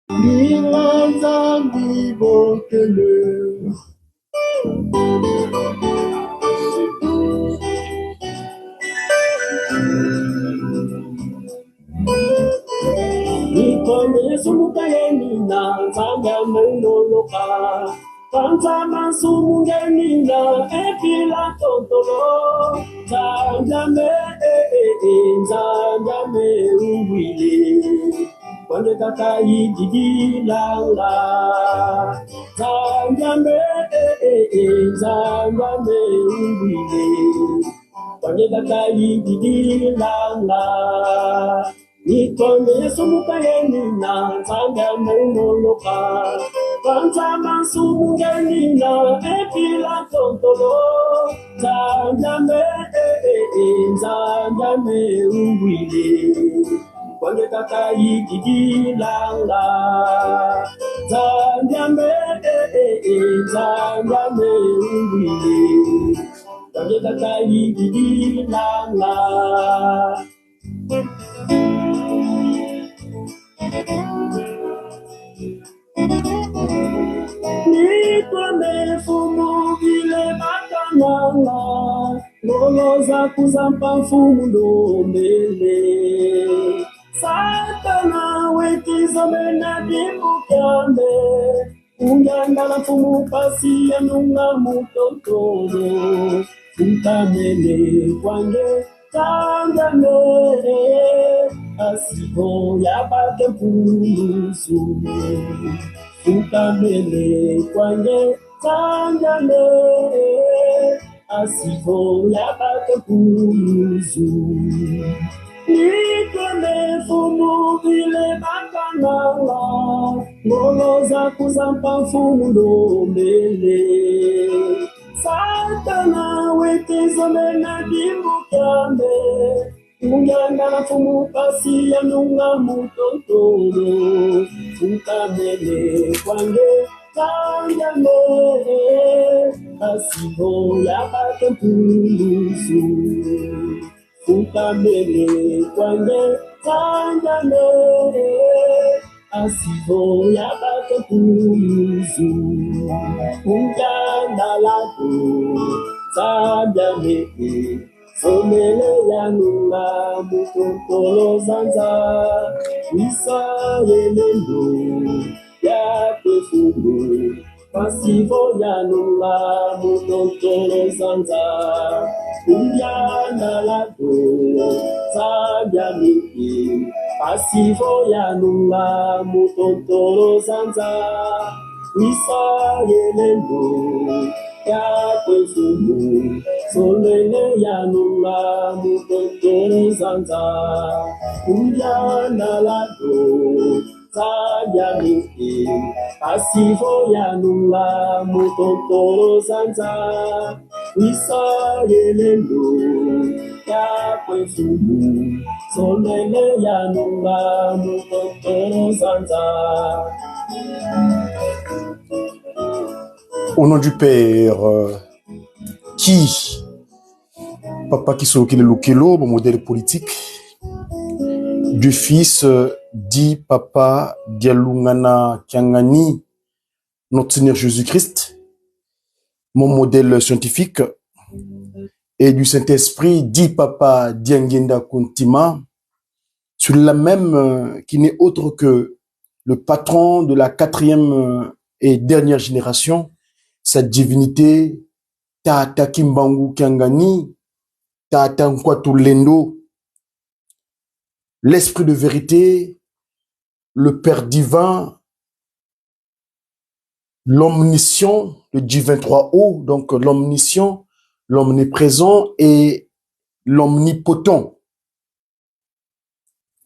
Nilaza mibokele. Nikone sumukayeni na zanga menoloka. Panza masumugeni na epila totolo. Zanga me uwile. Kwande kaka ididi langa. Zanga me uwile. Kwande kaka ididi langa. Nikone sumukayeni na zanga menoloka. Panza masumugeni na epila tontolo. Zanga me uwile. Kwande kaka ididi langa. Zanga me uwile. Kwande kaka ididi langa. Nikone fumu vile makananga. Loloza kuzampa fumu ndombele. Satana wetiza mena dimbu kyambe. Unganga la fumu pasi ya nunga mutotoro. Ukamele kwange tangame. Asibo yabate pulusu. Ukamele kwange tangame. Asibo yabate pulusu. Nikone fumu vile makanala. Ngoloza kuzampa fumu ndombele. Satana wetiza mena dimbu kyambe. Unganga na fumu pasi ya nunga mutotoro. Ukamele kwange tangame. Asibo yabate pulusu. Ukamele kwange tangame. Asibo yabate pulusu. Unganga lako tangame. Somele ya nunga mutotolo zanza. Wisa yelendo ya tefumu. Pasivo ya nunga mutotolo zanza. Unyana lado sabya miki. Pasivo ya nunga mutotolo zanza. Wisa yelendo ya tefumu. Solele ya nunga mutotoro zanza. Unyana lado sabya miki. Pasivo ya nunga mutotoro zanza. Wisa yelendo ya kwefumu. Solele ya nunga mutotoro zanza. Au nom du Père, qui Papa Kisokile Lokelo, mon modèle politique, du Fils, dit Papa Dialungana Kiangani, notre Seigneur Jésus-Christ, mon modèle scientifique, et du Saint-Esprit, dit Papa Diangenda Kuntima, celui-là même qui n'est autre que le patron de la 4e et dernière génération, sa divinité, Tata Kimbangu Kiangani, Tata Nkwatu Lendo, l'Esprit de vérité, le Père divin, l'omniscient, le divin 3O, donc l'omniscient, l'omniprésent et l'omnipotent.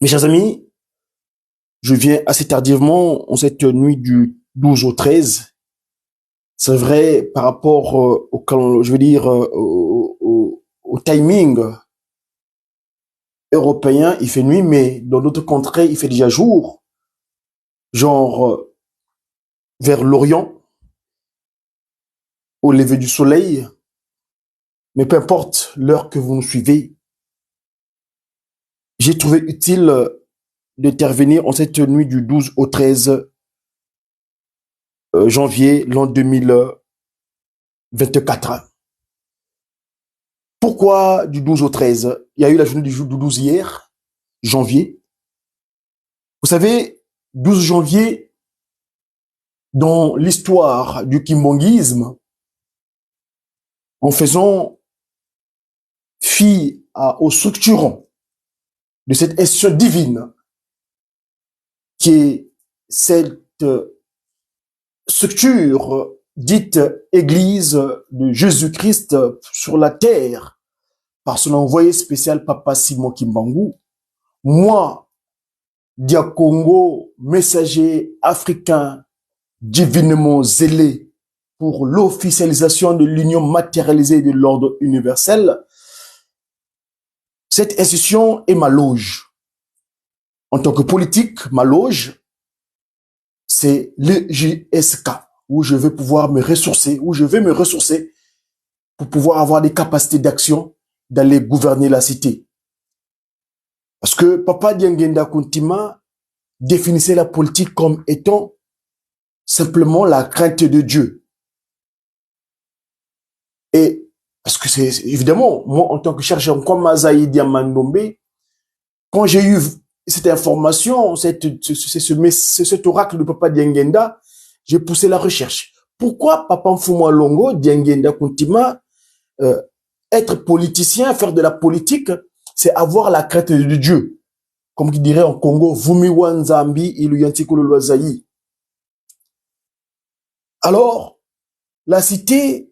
Mes chers amis, je viens assez tardivement en cette nuit du 12 au 13. C'est vrai par rapport au timing européen, il fait nuit, mais dans d'autres contrées, il fait déjà jour, genre vers l'Orient, au lever du soleil. Mais peu importe l'heure que vous nous suivez, j'ai trouvé utile d'intervenir en cette nuit du 12 au 13 janvier l'an 2024. Pourquoi du 12 au 13? Il y a eu la journée du 12 hier, janvier. Vous savez, 12 janvier, dans l'histoire du kimbongisme, en faisant fi aux structurants de cette institution divine qui est cette structure dite Église de Jésus-Christ sur la terre par son envoyé spécial Papa Simon Kimbangu, moi, Diakongo, messager africain divinement zélé pour l'officialisation de l'union matérialisée de l'ordre universel, cette institution est ma loge. En tant que politique, ma loge, c'est le JSK, où je vais pouvoir me ressourcer, pour pouvoir avoir des capacités d'action, d'aller gouverner la cité. Parce que Papa Diangenda Kuntima définissait la politique comme étant simplement la crainte de Dieu. Et parce que c'est évidemment, moi en tant que chercheur comme Mazaï Diamandombe, quand j'ai eu cette information, cet oracle de Papa Diangenda, j'ai poussé la recherche. Pourquoi Papa Mfumwa Longo, Diangenda Kuntima, être politicien, faire de la politique, c'est avoir la crainte de Dieu. Comme qui dirait en Congo, Vumi Wanzambi Iluyantikolo Loazayi. Alors, la cité,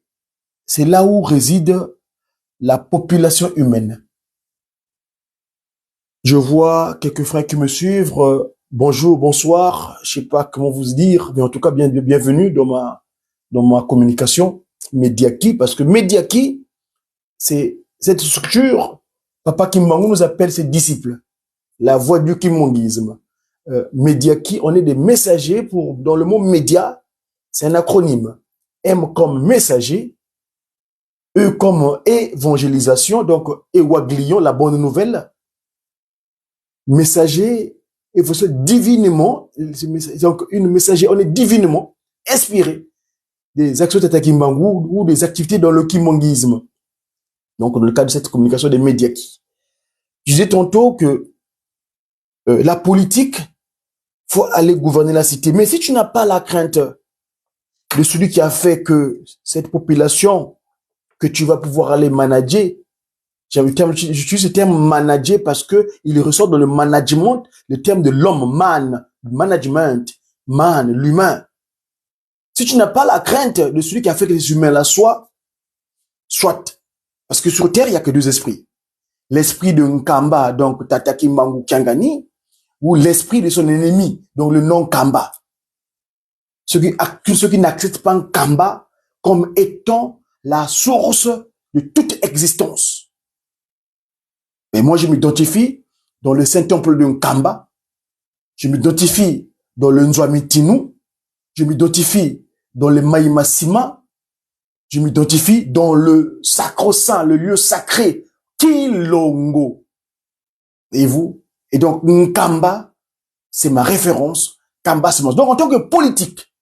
c'est là où réside la population humaine. Je vois quelques frères qui me suivent. Bonjour, bonsoir. Je sais pas comment vous dire, mais en tout cas, bienvenue dans ma communication Mediaki, parce que Mediaki, c'est cette structure. Papa Kimbangu nous appelle ses disciples. La voix du kimbongisme. Mediaki, on est des messagers dans le mot média, c'est un acronyme. M comme messager, E comme évangélisation, donc Ewaglion, la bonne nouvelle. Messager, il faut se divinement, donc une messager, on est divinement inspiré des actions de Tata Kimbangu ou des activités dans le kimbongisme. Donc, dans le cadre de cette communication des Mediaki. Je disais tantôt que la politique, faut aller gouverner la cité. Mais si tu n'as pas la crainte de celui qui a fait que cette population que tu vas pouvoir aller manager, j'utilise le terme manager parce que il ressort dans le management, le terme de l'homme, management, l'humain. Si tu n'as pas la crainte de celui qui a fait que les humains là soient, soit, parce que sur terre, il n'y a que deux esprits. L'esprit de Nkamba, donc Tata Kimbangu Kiangani, ou l'esprit de son ennemi, donc le non-Kamba. Ceux qui n'acceptent pas Nkamba comme étant la source de toute existence. Et moi, je m'identifie dans le Saint-Temple de Nkamba, je m'identifie dans le Nzwamitinu, je m'identifie dans le Maïmasima, je m'identifie dans le sacro-saint, le lieu sacré, Kilongo. Et vous? Et donc, Nkamba, c'est ma référence. Kamba, c'est mon... Donc, en tant que politique,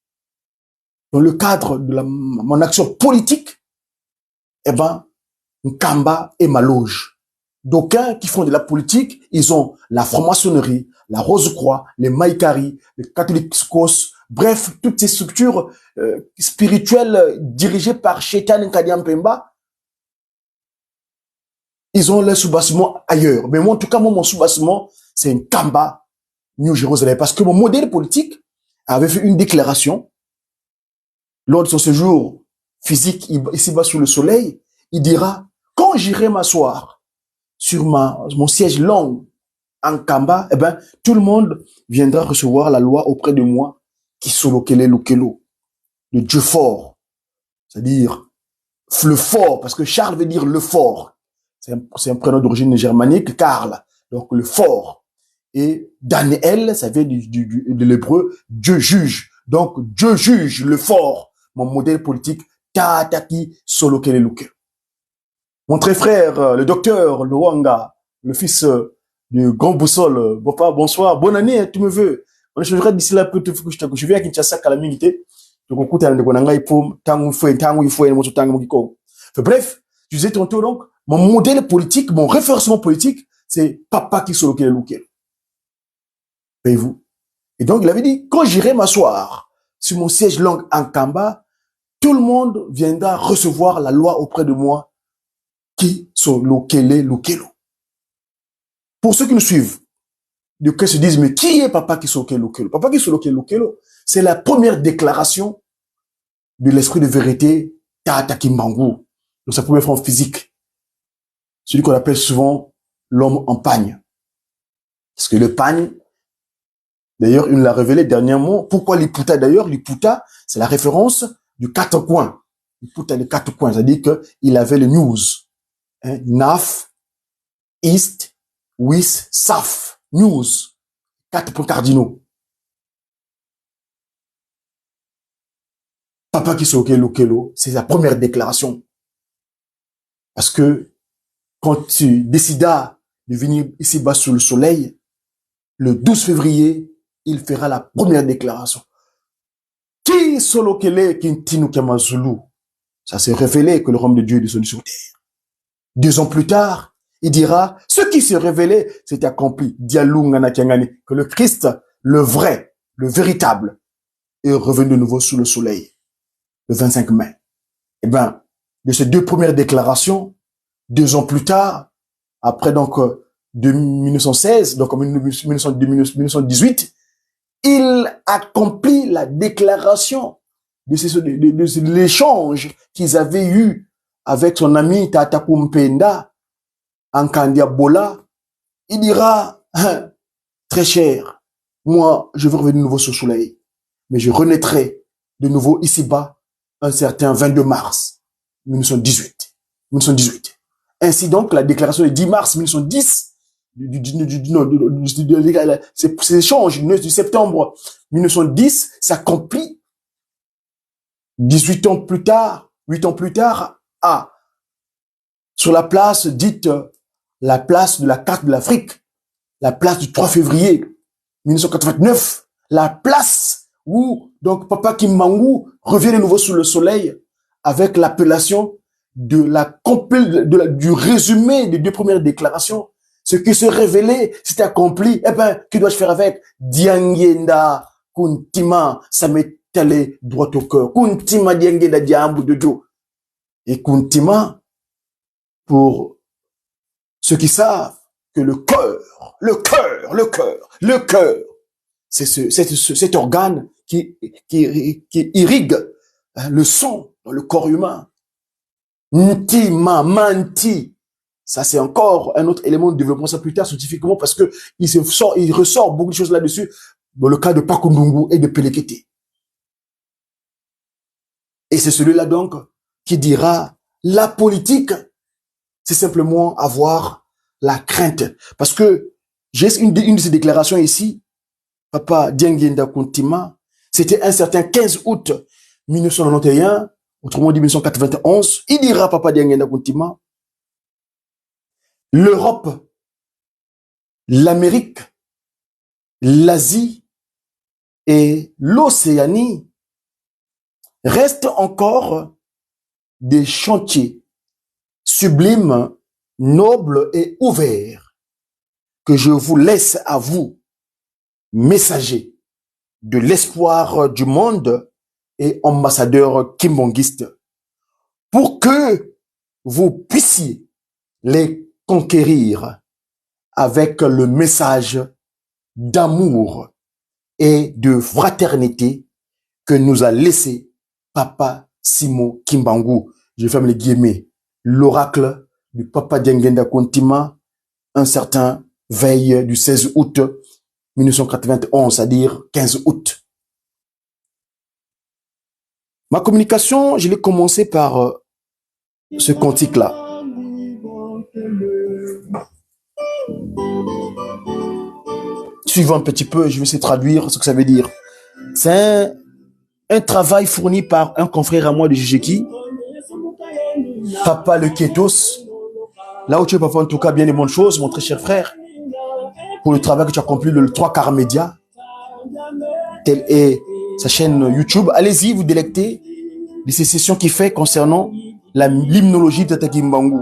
dans le cadre de mon action politique, eh ben, Nkamba est ma loge. D'aucuns qui font de la politique, ils ont la franc-maçonnerie, la Rose-Croix, les Maïkari, les Catholiques-Scos, bref, toutes ces structures spirituelles dirigées par Shetan Nkadiam Pemba, ils ont leur sous-bassement ailleurs. Mais moi, en tout cas, mon sous-bassement, c'est un Kamba, New Jérusalem. Parce que mon modèle politique avait fait une déclaration lors de son séjour physique ici-bas sous le soleil. Il dira, quand j'irai m'asseoir sur mon siège long en Kamba, eh ben, tout le monde viendra recevoir la loi auprès de moi, qui solokele lukelo, le Dieu fort. C'est-à-dire, le fort, parce que Charles veut dire le fort. C'est un prénom d'origine germanique, Karl, donc le fort. Et Daniel, ça vient de l'hébreu, Dieu juge. Donc, Dieu juge le fort. Mon modèle politique, Tataki Solokelelukelo. Mon très frère, le docteur Luanga, le fils du grand boussole, papa, bonsoir, bonne année, tu me veux. On échangera d'ici là, je viens à Kinshasa, Calamité. Bref, je disais tantôt donc, mon modèle politique, mon référencement politique, c'est Papa Kisolo Lukelo. Voyez-vous? Et donc, il avait dit, quand j'irai m'asseoir sur mon siège long en Kamba, tout le monde viendra recevoir la loi auprès de moi, Kisolo Lukelo. Pour ceux qui nous suivent, de que se disent, mais qui est Papa Kisolo Lukelo? Papa Kisolo Lukelo, c'est la première déclaration de l'esprit de vérité Tata Kimbangu, dans sa première forme physique. Celui qu'on appelle souvent l'homme en pagne. Parce que le pagne, d'ailleurs, il l'a révélé dernièrement. Pourquoi l'Iputa d'ailleurs? L'Iputa, c'est la référence du quatre coins. L'Iputa des quatre coins, c'est-à-dire qu'il avait le news. Hein? Naf, East, West, Saf. News. 4 points cardinaux. Papa Kisoke Lukelo, c'est la première déclaration. Parce que quand tu décidas de venir ici-bas sous le soleil, le 12 février, il fera la première déclaration. Qui solokele kintinu kamazulu? Ça s'est révélé que le royaume de Dieu est descendu sur terre. 2 ans plus tard, il dira, ce qui s'est révélé, c'est accompli. Dialungana Kiangani, que le Christ, le vrai, le véritable, est revenu de nouveau sous le soleil. Le 25 mai. Eh ben, de ces 2 premières déclarations, 2 ans plus tard, après donc de 1916, donc en 1918, il accomplit la déclaration de l'échange qu'ils avaient eu avec son ami Tata Kumpenda en Kandiabola. Il dira, très cher, moi, je veux revenir de nouveau sur le soleil, mais je renaîtrai de nouveau ici-bas un certain 22 mars 1918. Ainsi donc, la déclaration du 10 mars 1910, ces échanges du septembre 1910 s'accomplit 8 ans plus tard, sur la place dite la place de la carte de l'Afrique, la place du 3 février 1989, la place où donc Papa Kimbangu revient de nouveau sous le soleil avec l'appellation du résumé des 2 premières déclarations. Ce qui se révélait, c'était accompli. Eh ben, que dois-je faire avec? Diangenda, Kuntima, ça m'est allé droit au cœur. Kuntima Diangenda Diambu de Dieu. Et Kuntima, pour ceux qui savent que le cœur, c'est cet organe qui irrigue le sang dans le corps humain. Ntima, manti. Ça, c'est encore un autre élément de développement, ça plus tard, scientifiquement, parce que il ressort beaucoup de choses là-dessus, dans le cas de Pakundungu et de Pelekete. Et c'est celui-là, donc, qui dira, la politique, c'est simplement avoir la crainte. Parce que, j'ai une de ces déclarations ici, Papa Diangenda Kuntima, c'était un certain 15 août 1991, autrement dit 1991, il dira, Papa Diangenda Kuntima, l'Europe, l'Amérique, l'Asie et l'Océanie restent encore des chantiers sublimes, nobles et ouverts que je vous laisse à vous, messagers de l'espoir du monde et ambassadeurs kimbongistes, pour que vous puissiez les conquérir avec le message d'amour et de fraternité que nous a laissé Papa Simon Kimbangu. Je ferme les guillemets. L'oracle du Papa Diangenda Kuntima, un certain veille du 16 août 1991, c'est-à-dire 15 août. Ma communication, je l'ai commencé par ce cantique-là. Suivons un petit peu, je vais essayer de traduire ce que ça veut dire. C'est un travail fourni par un confrère à moi de Jijeki, Papa le Kétos. Là où tu es, Papa, en tout cas, bien des bonnes choses, mon très cher frère, pour le travail que tu as accompli, le 3 quarts média. Tel est sa chaîne YouTube. Allez-y, vous délectez de ces sessions qu'il fait concernant l'hymnologie de Tata Kimbangu.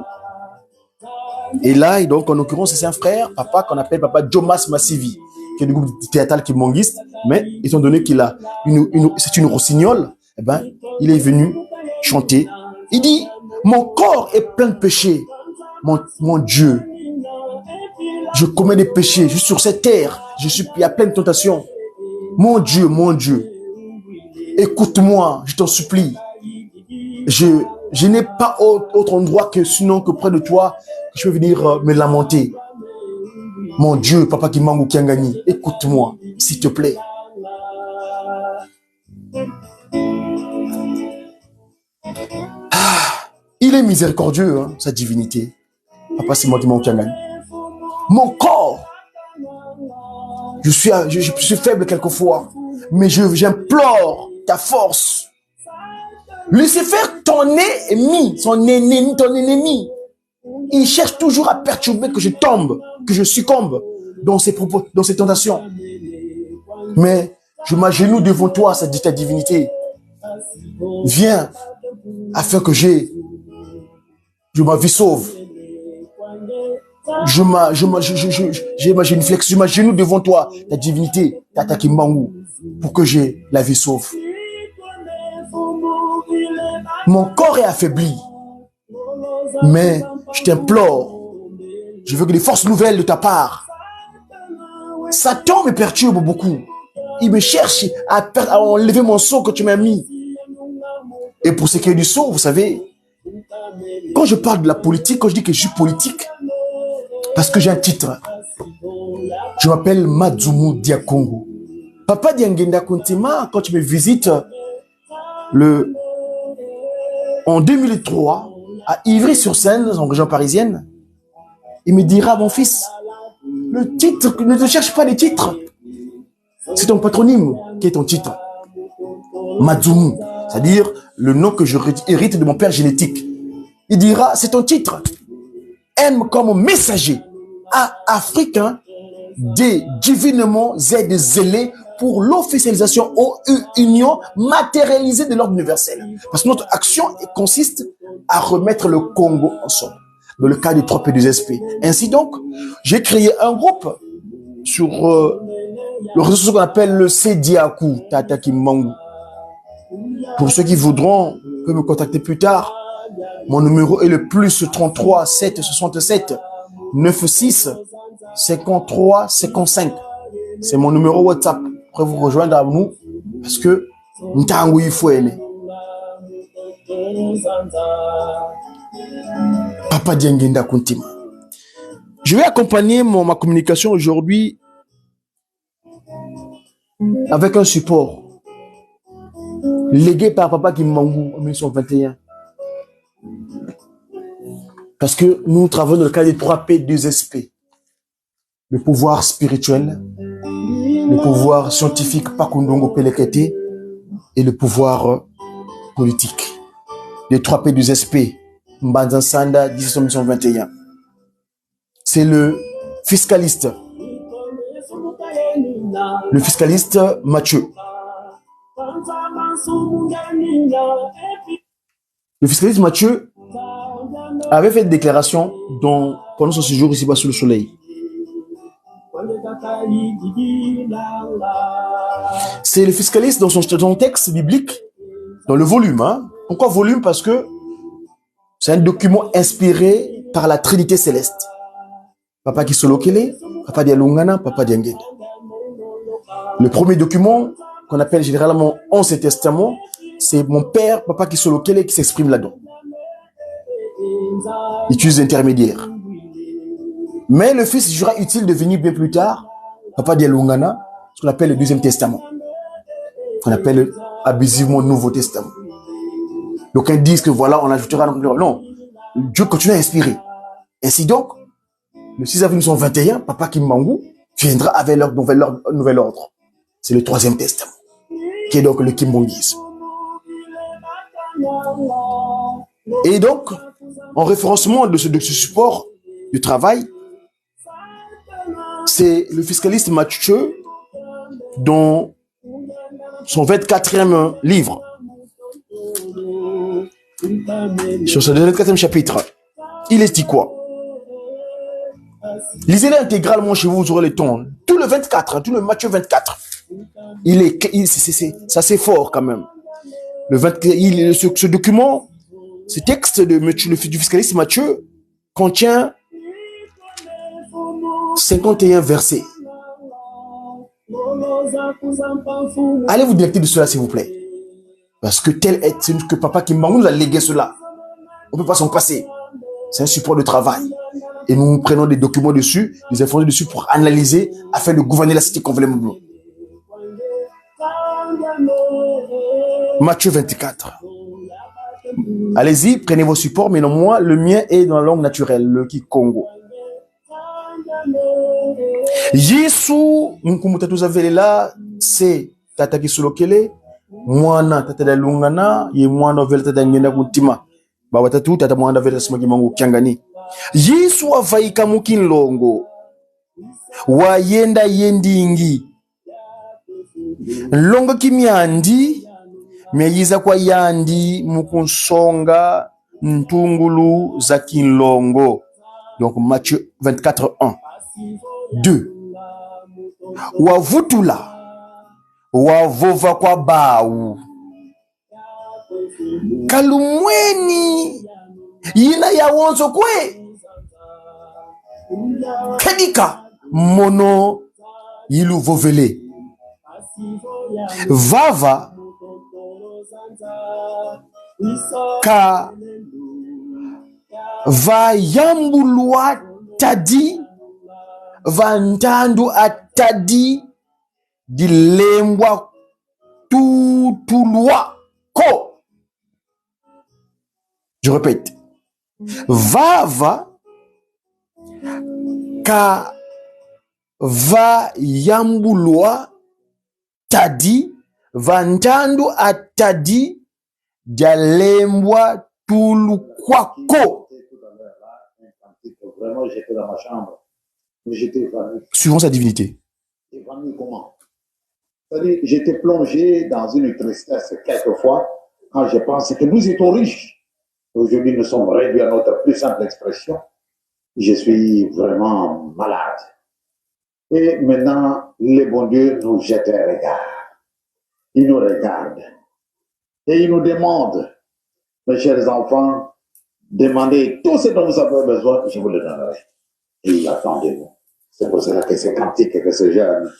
Et là, et donc, en l'occurrence, c'est un frère, papa, qu'on appelle papa Jomas Massivi, qui est du groupe théâtral kimbanguiste, mais étant donné qu'il a c'est une rossignole, eh ben, il est venu chanter. Il dit, mon corps est plein de péchés, mon Dieu. Je commets des péchés, je suis sur cette terre, il y a plein de tentations. Mon Dieu, écoute-moi, je t'en supplie. Je n'ai pas autre endroit sinon que près de toi, que je peux venir me lamenter. Mon Dieu, Papa Kimbangu Kiangani, écoute-moi, s'il te plaît. Il est miséricordieux, hein, sa divinité. Papa Kimbangu Kiangani. Mon corps, je suis faible quelquefois, mais j'implore ta force. Lucifer, ton ennemi, ton ennemi, il cherche toujours à perturber que je tombe, que je succombe dans ses propos, dans ses tentations. Mais je m'agenouille devant toi, ça dit ta divinité. Viens, afin que j'ai ma vie sauve. Je m'agenouille devant toi, ta divinité, Tata Kimbangu, pour que j'ai la vie sauve. Mon corps est affaibli, mais je t'implore, je veux que des forces nouvelles de ta part. Satan me perturbe beaucoup. Il me cherche à enlever mon sceau que tu m'as mis. Et pour ce qui est du sceau, vous savez, quand je parle de la politique, quand je dis que je suis politique, parce que j'ai un titre, je m'appelle Madzumu Diakongo. Papa Diangenda Kontima, quand tu me visites en 2003, à Ivry-sur-Seine, en région parisienne, il me dira, mon fils, le titre, ne te cherche pas les titres. C'est ton patronyme qui est ton titre. Madzumu, c'est-à-dire le nom que je hérite de mon père génétique. Il dira, c'est ton titre. Aime comme messager africain des divinement zélés pour l'officialisation aux unions matérialisées de l'ordre universel. Parce que notre action consiste à remettre le Congo ensemble, dans le cas du 3P2SP. Ainsi donc, j'ai créé un groupe sur le réseau social qu'on appelle le Sediaku, Tata Kimbangu. Pour ceux qui voudront, peuvent me contacter plus tard. Mon numéro est le plus 33 767 96 53 55. C'est mon numéro WhatsApp. Après vous rejoindre à nous parce que Ntangu il faut aller. Papa Diangenda Kuntima. Je vais accompagner ma communication aujourd'hui avec un support légué par Papa Kimbangu en 1921. Parce que nous travaillons dans le cadre des 3P2SP. Le pouvoir spirituel, le pouvoir scientifique Pakundongo Pelekete et le pouvoir politique. Les 3P2SP, Mbanza Sanda, 1921. C'est le fiscaliste Mathieu. Le fiscaliste Mathieu avait fait une déclaration pendant son séjour ici-bas sous le soleil. C'est le fiscaliste dans son texte biblique, dans le volume. Hein. Pourquoi volume? Parce que c'est un document inspiré par la Trinité céleste. Papa Kisolokele, Papa Dialungana, Papa Diangenda. Le premier document qu'on appelle généralement Ancien Testament, c'est mon père, Papa Kisolokele, qui s'exprime là-dedans. Il utilise l'intermédiaire. Mais le fils jugera utile de venir bien plus tard, Papa Dialungana, ce qu'on appelle le Deuxième Testament, qu'on appelle abusivement Nouveau Testament. Donc ils disent que voilà, on ajoutera... Non, Dieu continue à inspirer. Ainsi donc, le 6 avril 1921, Papa Kimbangu viendra avec leur nouvel ordre. C'est le Troisième Testament, qui est donc le Kimbanguisme. Et donc, en référencement de ce support du travail, c'est le fiscaliste Mathieu dont son 24e livre. Sur ce 24e chapitre, il est dit quoi? Lisez-le intégralement chez vous, vous aurez le temps. Tout le 24, tout le Matthieu 24. Ça c'est fort quand même. Ce document, ce texte du fiscaliste Matthieu contient 51 versets. Allez vous délecter de cela s'il vous plaît. Parce que tel est que Papa Kimbangu nous a légué cela. On ne peut pas s'en passer. C'est un support de travail. Et nous prenons des documents dessus, des informations dessus pour analyser afin de gouverner la cité convenablement. Matthieu 24. Allez-y, prenez vos supports, mais non, moi, le mien est dans la langue naturelle, le Kikongo. Yesu, mkumutatu zavelela, c'est tata kisulokele, mwana tata da lungana, ye mwana vele tata ngenda kutima. Ba watatu tata mwana vele smaki mangu kyangani. Yesu avaika mukinlongo. Wayenda yendingi. Longo kimyandi, meyiza kwa yandi mukunsonga ntungulu za kinlongo. Donc Matthieu 24, 1. 2. Wavutula wavova kwa bau kalumweni yina ya wonzo kwe kedika mono yilu vovele vava ka vayambulwa tadi vantandu atadi dilembwa tutulwa ko. Je répète. Vava ka vayambulwa tadi vantandu atadi dilembwa tulukwa ko. Vraiment, j'étais dans ma chambre. J'étais évanoui. Suivant sa divinité. Évanoui comment? C'est-à-dire, j'étais plongé dans une tristesse quelquefois quand je pensais que nous étions riches. Aujourd'hui, nous sommes réduits à notre plus simple expression. Je suis vraiment malade. Et maintenant, le bon Dieu nous jette un regard. Il nous regarde. Et il nous demande, mes chers enfants, demandez tout ce dont vous avez besoin, je vous le donnerai. Et il attend de vous. C'est pour cela que c'est cantique que ce jeune.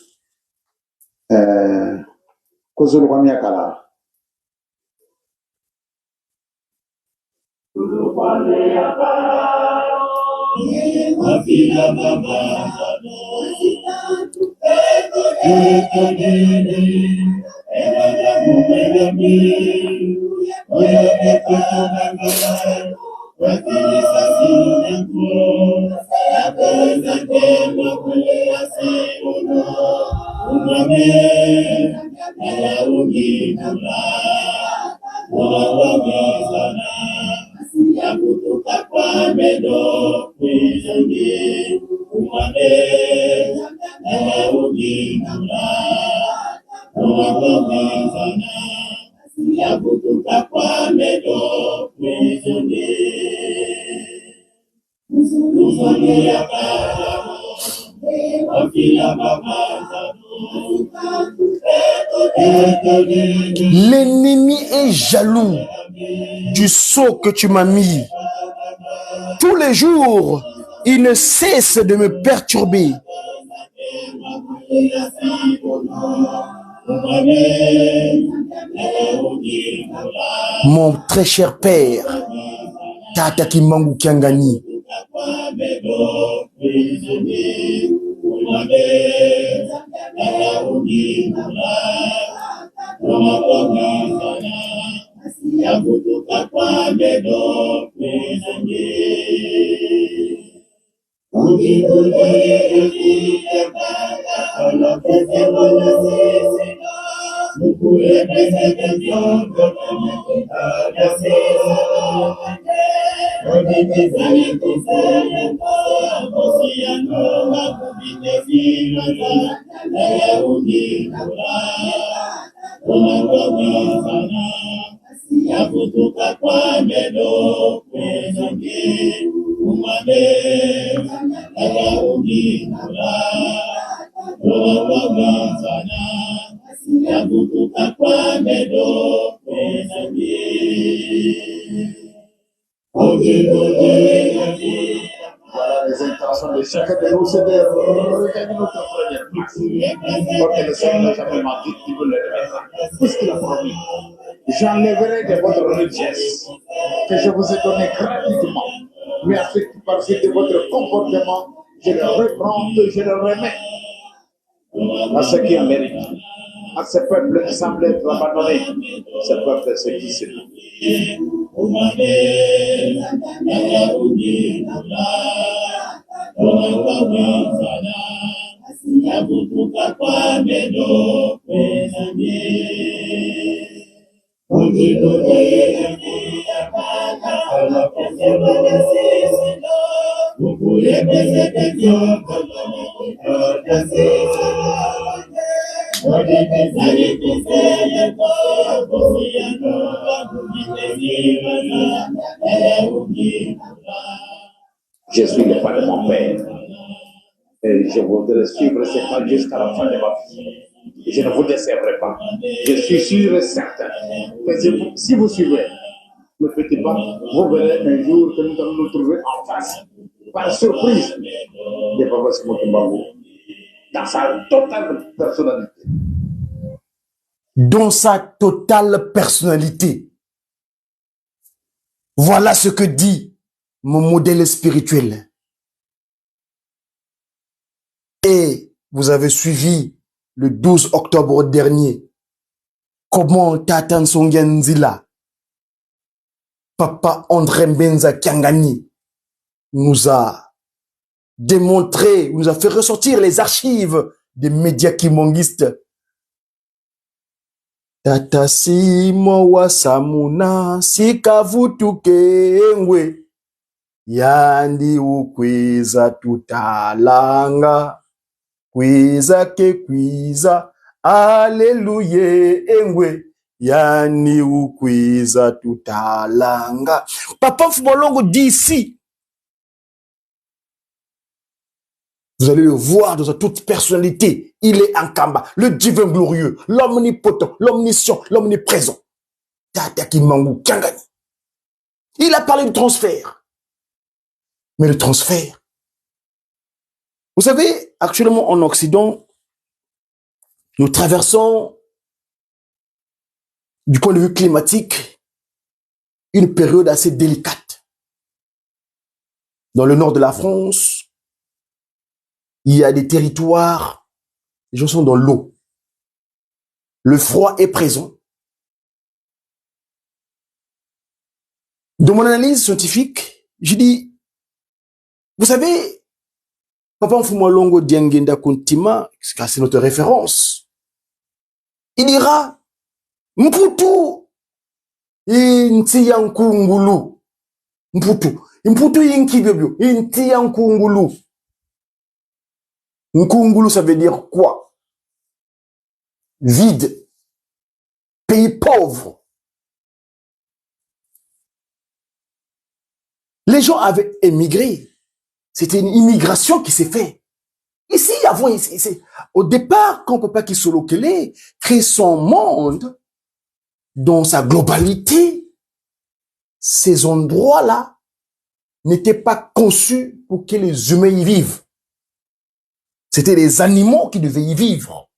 L'ennemi est jaloux du sceau que tu m'as mis. Tous les jours, il ne cesse de me perturber. Mon très cher père, Tata Kimbangu Kyangani, Voilà les intentions de chacun de nous, c'est de regagner notre première place. Comme le Seigneur n'a jamais menti, il veut le remettre. Puisqu'il a promis, j'enlèverai de votre richesse que je vous ai donné gratuitement. Mais à ce qui participe de votre comportement, je le reprends et je le remets à ceux qui en méritent. À ce peuple qui semble être abandonné, ce peuple c'est qui c'est nous. Je suis le pas de mon Père et je voudrais suivre ces pas jusqu'à la fin de ma vie. Et je ne vous décevrai pas. Je suis sûr et certain que si vous suivez le petit pas, vous verrez un jour que nous allons nous trouver en face, par surprise, de Papa Simon Kimbangu, dans sa totale personnalité. Dans sa totale personnalité. Voilà ce que dit mon modèle spirituel. Et vous avez suivi le 12 octobre dernier comment Tata Nsonga-Nzila, Papa André Mbenza Kiangani, nous a démontré, nous a fait ressortir les archives des médias kimongistes. Tata Simo Wasamuna Sikavutuke Engwe Yandi ukwiza tutalanga Kwiza ke kwiza Alléluia Engwe Yani ukwiza tutalanga. Papa Fubolongo dit ici, vous allez le voir dans sa toute personnalité. Il est en Kamba, le divin glorieux, l'omnipotent, l'omniscient, l'omniprésent. Tata Kimbangu Kiangani. Il a parlé de transfert. Mais le transfert, vous savez, actuellement en Occident, nous traversons, du point de vue climatique, une période assez délicate. Dans le nord de la France, il y a des territoires, les gens sont dans l'eau. Le froid est présent. Dans mon analyse scientifique, je dis, vous savez, Papa Mfumalongo Diangenda Kuntima, c'est notre référence, il dira, Mputu Intiyankungulu. Mputu Inkibebyo, Intiyankungulu. Nkungulu, ça veut dire quoi? Vide. Pays pauvre. Les gens avaient émigré. C'était une immigration qui s'est faite. Ici, avant, au départ, quand Papa Kisolo Kele crée son monde dans sa globalité, ces endroits-là n'étaient pas conçus pour que les humains y vivent. C'était les animaux qui devaient y vivre.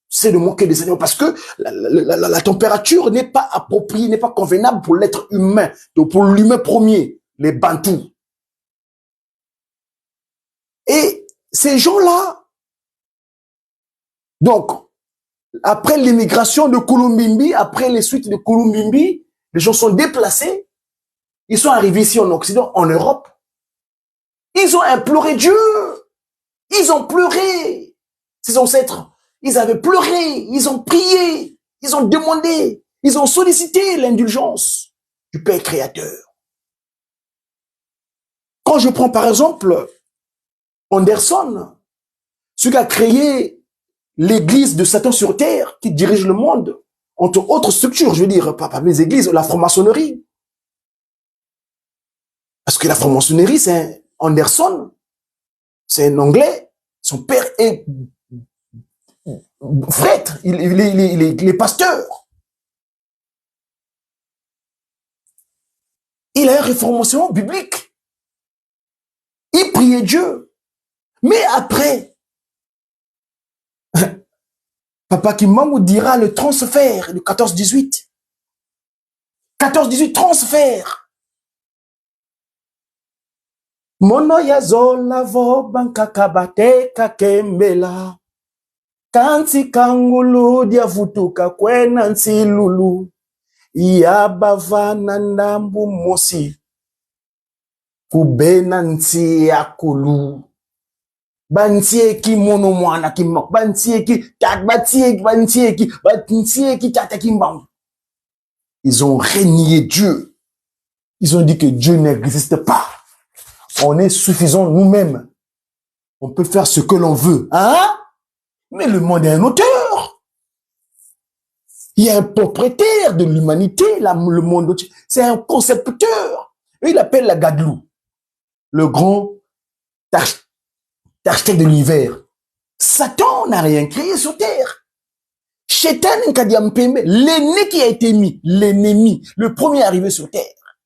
C'est le manquer des animaux parce que la température n'est pas appropriée, n'est pas convenable pour l'être humain. Donc pour l'humain premier, les Bantous. Et ces gens-là, donc, après l'immigration de Kulumbimbi, après les suites de Kulumbimbi, les gens sont déplacés. Ils sont arrivés ici en Occident, en Europe. Ils ont imploré Dieu. Ils ont pleuré. Ces ancêtres, ils avaient pleuré. Ils ont prié. Ils ont demandé. Ils ont sollicité l'indulgence du Père créateur. Quand je prends par exemple Anderson, celui qui a créé l'église de Satan sur terre, qui dirige le monde, entre autres structures, je veux dire, pas les églises, la franc-maçonnerie. Parce que la franc-maçonnerie, c'est Anderson, c'est un Anglais, son père est prêtre, il est pasteur. Il a une réformation biblique. Il priait Dieu. Mais après, Papa Kimbangu dira le transfert, le 14-18. 14-18, transfert. Mono ya zola vo banka kabate kakembela. Kanti kangulu dia vutuka kwena nsilulu. Yabava ndambu mosi. Kubena nti yakulu. Bantie ki mono mwana kimbangu. Bantie ki tata kimbangu. Ils ont renié Dieu. Ils ont dit que Dieu n'existe pas. On est suffisant nous-mêmes. On peut faire ce que l'on veut. Hein? Mais le monde est un auteur. Il y a un propriétaire de l'humanité. Le monde, c'est un concepteur. Il appelle la Gadlou. Le grand architecte de l'univers. Satan n'a rien créé sur terre. Shaitan Nkadiampembe, l'aîné qui a été mis, l'ennemi, le premier arrivé sur terre.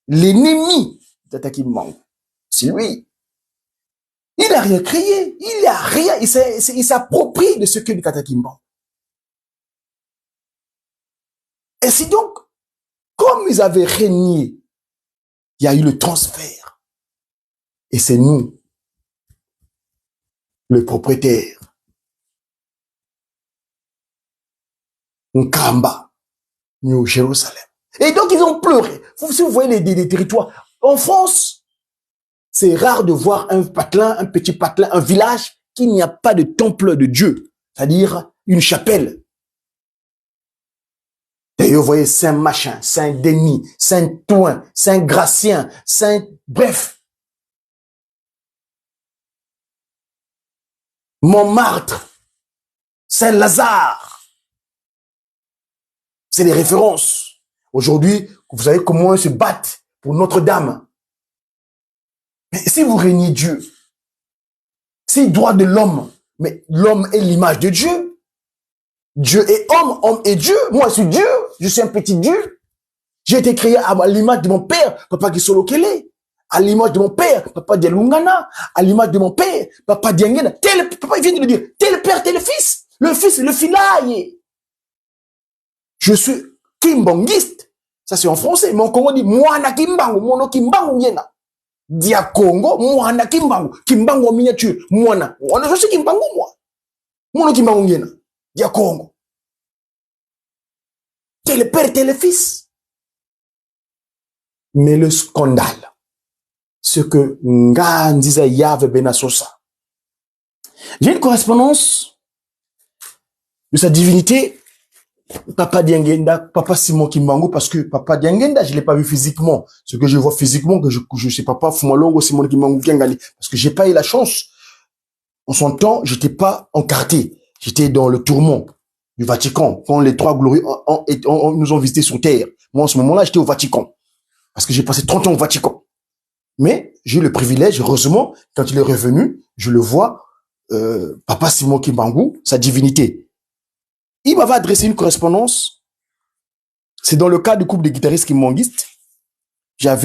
L'ennemi d'Atakimbangu. C'est lui. Il n'a rien créé. Il a rien. Il s'approprie de ce que le Katakimbangu. Et c'est donc, comme ils avaient régné, il y a eu le transfert. Et c'est nous, le propriétaire. Nkamba, New Jérusalem. Et donc ils ont pleuré. Si vous voyez les territoires, en France, c'est rare de voir un patelin, un petit patelin, un village qui n'y a pas de temple de Dieu, c'est-à-dire une chapelle. D'ailleurs, vous voyez Saint-Machin, Saint-Denis, Saint-Ouen, Saint-Gratien, bref. Montmartre, Saint-Lazare. C'est les références. Aujourd'hui, vous savez comment ils se battent pour Notre-Dame. Mais si vous régnez Dieu, c'est droit de l'homme, mais l'homme est l'image de Dieu. Dieu est homme, homme est Dieu. Moi, je suis Dieu. Je suis un petit Dieu. J'ai été créé à l'image de mon père, Papa Kisolo Kele. À l'image de mon père, Papa Dialungana. À l'image de mon père, Papa Diangena. Papa, il vient de le dire. Tel père, tel fils. Le fils, le filaille. Je suis kimbangiste. Ça, c'est en français. Mais en Congo, on dit, Mwana Kimbangu, Mono Kimbangu Yena. Dia Congo, Mwana Kimbangu. Kimbangu en miniature. Mwana. Je suis Kimbangu, moi. Mono Kimbangu Yena. Dia Congo. Tel père, tel fils. Mais le scandale, ce que Ngandiza Yave Benasosa. J'ai une correspondance de sa divinité, Papa Diangenda, Papa Simon Kimbangu, parce que Papa Diangenda, je l'ai pas vu physiquement. Ce que je vois physiquement, que je sais Papa Fumalongo, Simon Kimbangu Kiangali, parce que j'ai pas eu la chance. En son temps, j'étais pas encarté. J'étais dans le tourment du Vatican, quand les trois glorieux nous ont visités sur terre. Moi, en ce moment-là, j'étais au Vatican. Parce que j'ai passé 30 ans au Vatican. Mais j'ai eu le privilège, heureusement, quand il est revenu, je le vois, Papa Simon Kimbangu, sa divinité. Il m'avait adressé une correspondance. C'est dans le cadre du couple de guitaristes kimbanguistes. Quand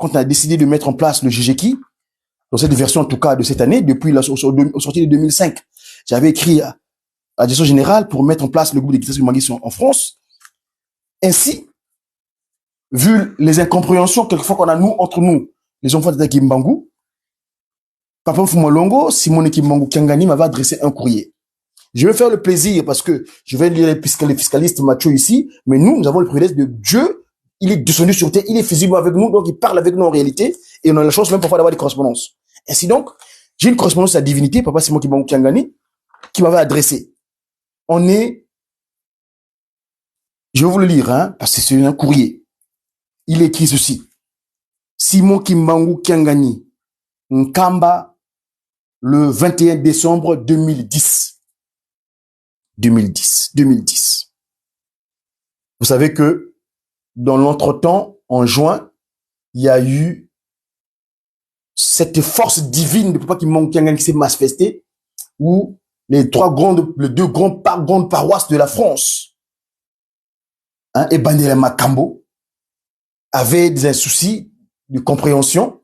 on a décidé de mettre en place le GGKI, dans cette version en tout cas de cette année, depuis la sortie de 2005, j'avais écrit à la direction générale pour mettre en place le groupe de guitaristes kimbanguistes en France. Ainsi, vu les incompréhensions quelquefois qu'on a entre nous, les enfants de Kimbangu, Papa Fumalongo, Simone Kimbangu Kiangani m'avait adressé un courrier. Je vais faire le plaisir parce que je vais lire les fiscalistes Mathieu ici, mais nous avons le privilège de Dieu. Il est descendu sur terre, il est physiquement avec nous, donc il parle avec nous en réalité, et on a la chance même parfois d'avoir des correspondances. Ainsi donc, j'ai une correspondance à la divinité, Papa Simon Kimbangu Kiangani, qui m'avait adressé. Je vais vous le lire, hein, parce que c'est un courrier. Il écrit ceci. Simon Kimbangu Kiangani, Nkamba, le 21 décembre 2010. Vous savez que dans l'entretemps, en juin, il y a eu cette force divine de Papa Kimbangu qui s'est manifestée, où les deux grandes paroisses de la France, et Bandela Makambo, avaient des soucis d'incompréhension,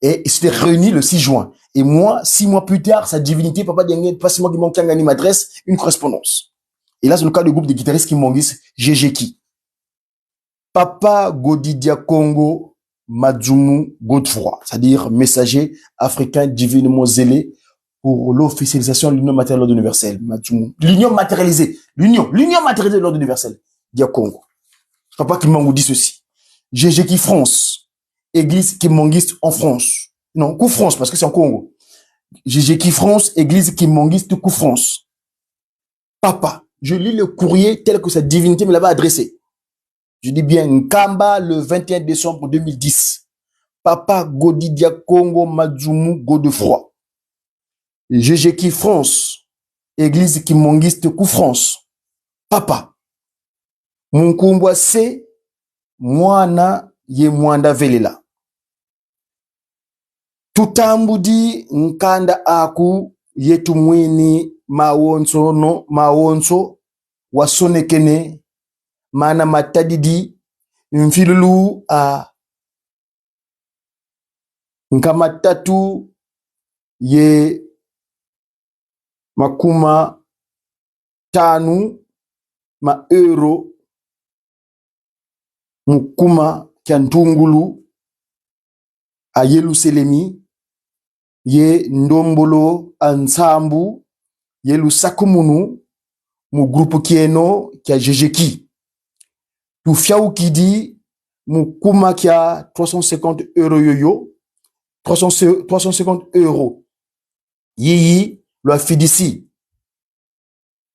et ils s'étaient réunis le 6 juin. Et moi, 6 mois plus tard, sa divinité, Papa Diangé, pas 6 mois Kimbangu m'adresse une correspondance. Et là, c'est le cas du groupe de guitaristes Kimbangis, GGK. Papa Godidia Congo Madjumu Godefroy, c'est-à-dire messager africain divinement zélé pour l'officialisation de l'union matérielle de l'ordre universel. L'union matérialisée de l'ordre universel. Dia Congo. Papa Kimbangu dit ceci. GGK France, église kimbangiste en France. Non, Kou France, parce que c'est en Congo. GGK France, église kimbangiste Kou France. Papa, je lis le courrier tel que sa divinité me l'avait adressé. Je dis bien Nkamba le 21 décembre 2010. Papa Godidia Congo Madjumu Godefroy. GGK France. Église Kimbangiste Kou France. Papa. Munkumbwa se mwana ye mwanda velela. Tutambudi nkanda aku yetu mwini mawonso wasonekene mana matadidi mfilulu nkamatatu ye makuma tanu ma euro mukuma kyantungulu a Yerusalemi ye ndombolo ansambu yelu sakumunu mu groupe kieno kya GGK. Tu fiaou qui dit mukuma kia 350 euros yoyo 350 euros yiyi lo afidisi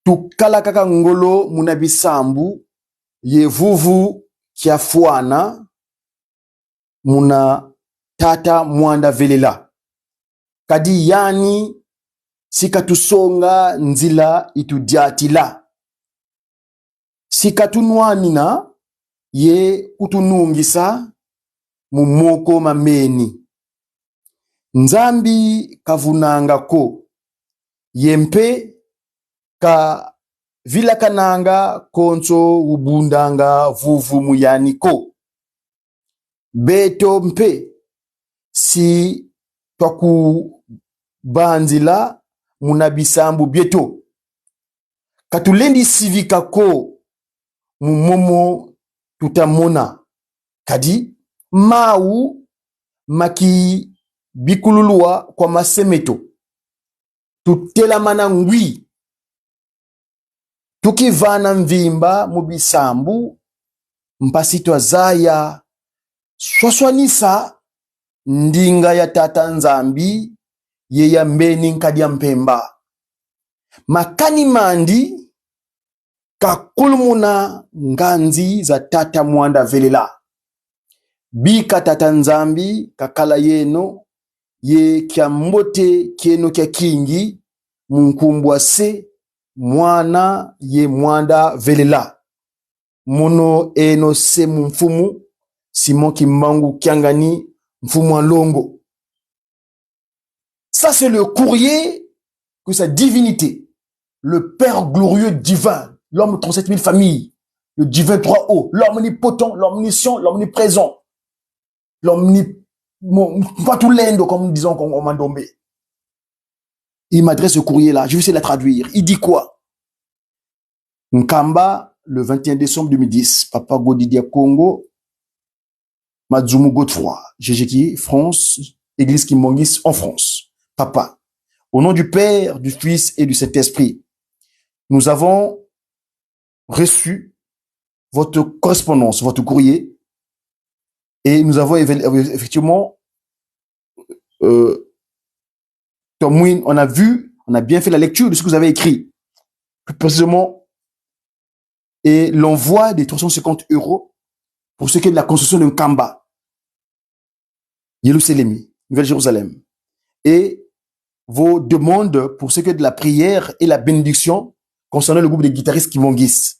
tu kala kaka ngolo munabisambu ye vuvu kia fuana muna tata mwanda velela kadi yani sikatusonga nzila itudiatila sikatunwanina ye kutunungisa mumoko mameni nzambi kavunanga ko yempe ka vilakananga konso ubundanga vuvu muyani ko beto mpe si twaku banzila munabisambu bieto katulendi sivika ko mumomo tutamona kadi mau maki bikululua kwa masemeto tutelamana ngwi tukivana mvimba mubisambu mpasitwa zaya swaswanisa ndinga ya tata nzambi ye ya mbeni nkadia mpemba makani mandi kakulumuna nganzi za tata mwanda velela bika tata nzambi kakala yeno ye kya mbote kieno kya kingi munkumbwa se mwana ye mwanda velela mono eno se mfumu Simon Kimbangu Kiangani mfumu Alongo. Ça c'est le courrier que sa divinité, le Père glorieux divin, l'homme 37 000 familles, le divin 3 haut, l'omnipotent, l'omniscient, l'omniprésent, pas tout l'endo comme nous disons qu'on m'a nommé. Il m'adresse ce courrier-là, je vais essayer de la traduire. Il dit quoi? Nkamba, le 21 décembre 2010, Papa Godidia Congo, Madjumu Godefroy, GGK France, Église Kimbangis en France. Papa, au nom du Père, du Fils et du Saint-Esprit, nous avons reçu votre correspondance, votre courrier, et nous avons effectivement, on a bien fait la lecture de ce que vous avez écrit, plus précisément, et l'envoi des 350 euros pour ce qui est de la construction d'un Kamba, Yerusalem, Nouvelle-Jérusalem, et vos demandes pour ce qui est de la prière et la bénédiction concernant le groupe des guitaristes Kimbangis.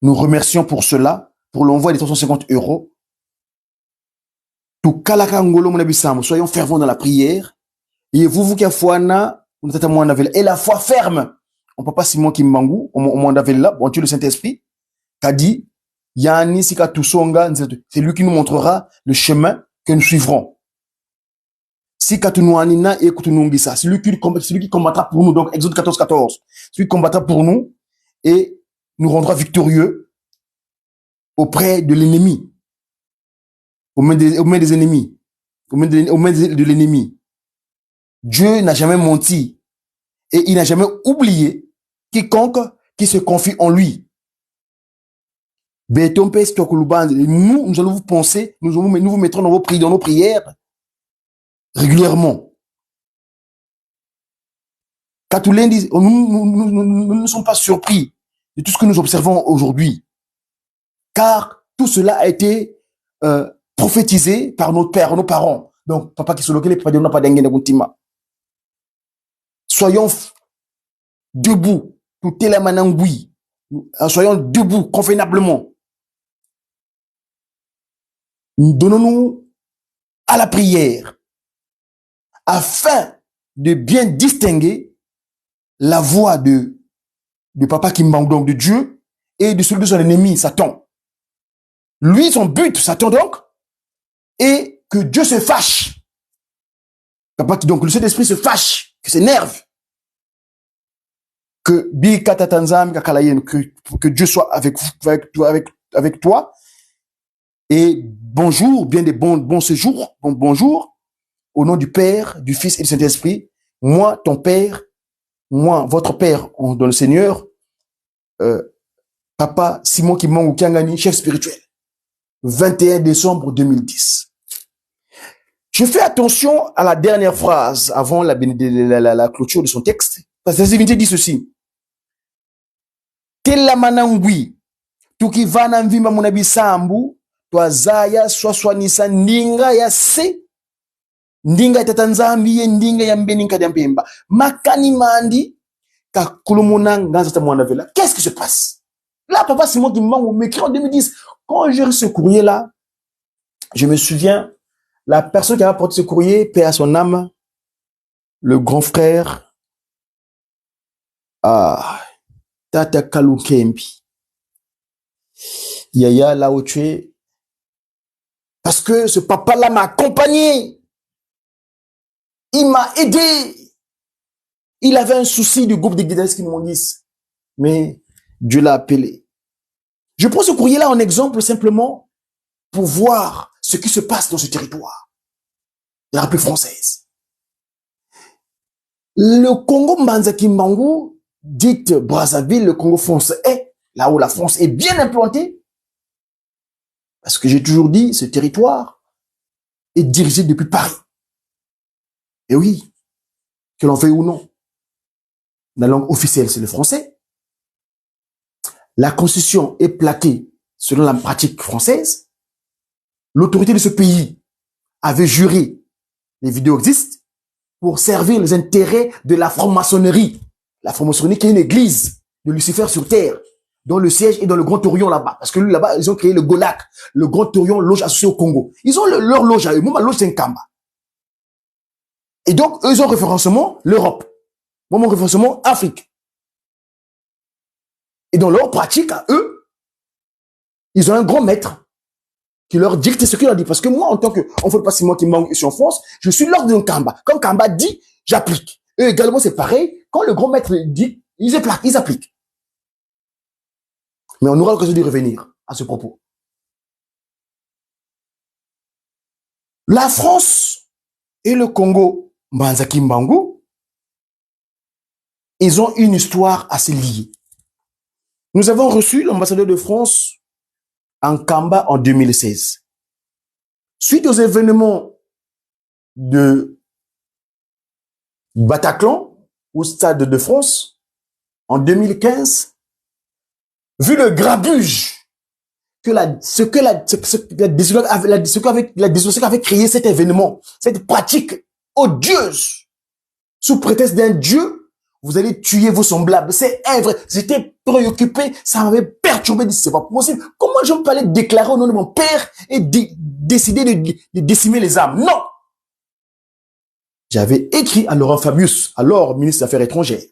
Nous remercions pour cela, pour l'envoi des 350 €. Tout kalaka ngolo munabisamu, soyons fervents dans la prière. Et vous qui afouana, et la foi ferme. On peut pas Simon Kimbangu, on là, bon Dieu le Saint-Esprit, qu'a dit, Yani Sika Tusonga, c'est lui qui nous montrera le chemin que nous suivrons. Si Katunuanina et Kutunungisa, c'est lui qui combattra pour nous. Donc, Exode 14, 14. Celui qui combattra pour nous et nous rendra victorieux auprès de l'ennemi. Au main des ennemis. Au main de l'ennemi. Dieu n'a jamais menti. Et il n'a jamais oublié quiconque qui se confie en lui. Nous allons vous penser, nous vous mettrons dans nos prières régulièrement. Katoulendi, nous ne sommes pas surpris de tout ce que nous observons aujourd'hui, car tout cela a été prophétisé par notre père, nos parents. Donc, papa qui se locale, papa n'a pas d'engue kuntima. Soyons debout, tout est la manangui. Soyons debout, convenablement. Donnons-nous à la prière, afin de bien distinguer la voix de papa Kimbangu, donc de Dieu, et de celui de son ennemi, Satan. Lui, son but, Satan donc, est que Dieu se fâche. Donc le Saint-Esprit se fâche, que s'énerve. Que Dieu soit avec toi. Et bonjour, bien des bons séjours, bonjour, au nom du Père, du Fils et du Saint-Esprit. Moi, ton Père, moi, votre Père dans le Seigneur, Papa Simon Kimbangu Kiangani, chef spirituel. 21 décembre 2010. Je fais attention à la dernière phrase avant la clôture de son texte. Parce que la divinité dit ceci. Tela manangui, tukivana mvimba munabisambu, twazaya swaswanisa ndinga ya se, ndinga ya tatanzambi, ndinga ya mbeni nkadi mpemba. Makani mandi, kakulumuna nganza tamwana vela. Qu'est-ce qui se passe? Là, papa Simon Kimbangu m'écrit en 2010. Quand j'ai reçu ce courrier-là, je me souviens, la personne qui a apporté ce courrier, paix à son âme, le grand frère, Tata Kalukempi. Yaya, là où tu es. Parce que ce papa-là m'a accompagné. Il m'a aidé. Il avait un souci du groupe des guidanes qui m'ont dit. Mais Dieu l'a appelé. Je prends ce courrier-là en exemple simplement pour voir ce qui se passe dans ce territoire de la République française. Le Congo Mbanza Kimbangu, dite Brazzaville, le Congo français, là où la France est bien implantée, parce que j'ai toujours dit, ce territoire est dirigé depuis Paris. Et oui, que l'on veuille ou non. La langue officielle, c'est le français. La constitution est plaquée selon la pratique française. L'autorité de ce pays avait juré, les vidéos existent, pour servir les intérêts de la franc-maçonnerie. La franc-maçonnerie qui est une église de Lucifer sur terre, dont le siège est dans le Grand Orient là-bas. Parce que là-bas, ils ont créé le Golak, le Grand Orient, loge associée au Congo. Ils ont leur loge à eux. Moi, ma loge, c'est un Kamba. Et donc, eux, ils ont référencement l'Europe. Moi, mon référencement, Afrique. Et dans leur pratique, à eux, ils ont un grand maître qui leur dicte ce qu'il leur dit. Parce que moi, en tant que, on fait pas si moi qui manque ici en France, je suis l'ordre d'un Kamba. Comme Kamba dit, j'applique. Eux également, c'est pareil. Quand le grand maître dit, ils appliquent. Mais on aura l'occasion de revenir à ce propos. La France et le Congo, Mbanza Kimbangu, ils ont une histoire assez liée. Nous avons reçu l'ambassadeur de France en Kamba en 2016. Suite aux événements de Bataclan, au Stade de France, en 2015, vu le grabuge que la dissolution avait créé cet événement, cette pratique odieuse, sous prétexte d'un Dieu vous allez tuer vos semblables. C'est vrai. J'étais préoccupé, ça m'avait perturbé. C'est pas possible. Comment je peux aller déclarer au nom de mon père et décider de décimer les âmes? Non! J'avais écrit à Laurent Fabius, alors ministre des Affaires étrangères.